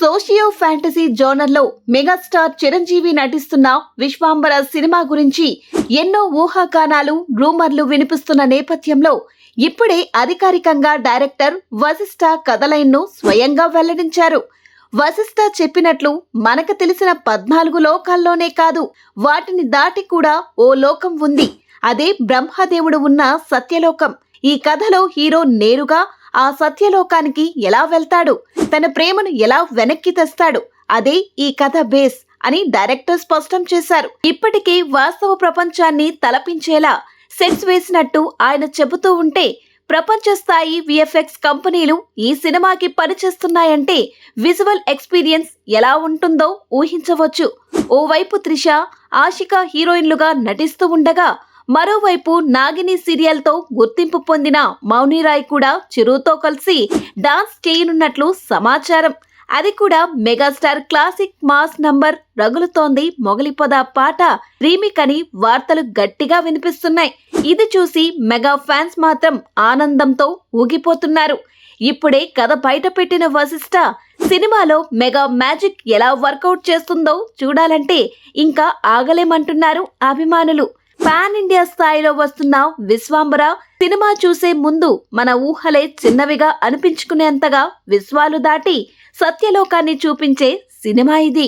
Socio fantasy జోనర్లో megastar Chiranjeevi నటిస్తున్న Vishwambhara cinema గురించి ఎన్నో ఊహాగానాలు రూమర్లు వినిపిస్తున్న నేపథ్యంలో ఇప్పుడే అధికారికంగా డైరెక్టర్ వశిష్ఠ కథ లైన్ను స్వయంగా వెల్లడించారు. వశిష్ఠ చెప్పినట్లు మనకు తెలిసిన 14 లోకాల్లోనే కాదు, వాటిని దాటి కూడా ఓ లోకం ఉంది. అదే బ్రహ్మదేవుడు ఉన్న సత్యలోకం. ఈ కథలో హీరో నేరుగా ఆ సత్యలోకానికి ఎలా వెళ్తాడు, తన ప్రేమను ఎలా వెనక్కి తెస్తాడు, అదే ఈ కథ బేస్ అని డైరెక్టర్ స్పష్టం చేశారు. ఇప్పటికే వాస్తవ ప్రపంచాన్ని తలపించేలా సెట్స్ వేసినట్టు ఆయన చెబుతూ ఉంటే, ప్రపంచ స్థాయి విఎఫ్ఎక్స్ కంపెనీలు ఈ సినిమాకి పనిచేస్తున్నాయంటే విజువల్ ఎక్స్పీరియన్స్ ఎలా ఉంటుందో ఊహించవచ్చు. ఓవైపు త్రిష, ఆషికా హీరోయిన్లుగా నటిస్తూ ఉండగా, మరోవైపు నాగిని సీరియల్తో గుర్తింపు పొందిన మౌనిరాయ్ కూడా చిరుతో కలిసి డాన్స్ చేయనున్నట్లు సమాచారం. అది కూడా మెగాస్టార్ క్లాసిక్ మాస్ నంబర్ రగులుతోంది మొగలిపొద పాట రీమిక్ అని వార్తలు గట్టిగా వినిపిస్తున్నాయి. ఇది చూసి మెగా ఫ్యాన్స్ మాత్రం ఆనందంతో ఊగిపోతున్నారు. ఇప్పుడే కథ బయటపెట్టిన వశిష్ఠ సినిమాలో మెగా మ్యాజిక్ ఎలా వర్కౌట్ చేస్తుందో చూడాలంటే ఇంకా ఆగలేమంటున్నారు అభిమానులు. పాన్ ఇండియా స్థాయిలో వస్తున్న విశ్వాంబర సినిమా చూసే ముందు మన ఊహలే చిన్నవిగా అనిపించుకునేంతగా విశ్వాలు దాటి సత్యలోకాన్ని చూపించే సినిమా ఇది.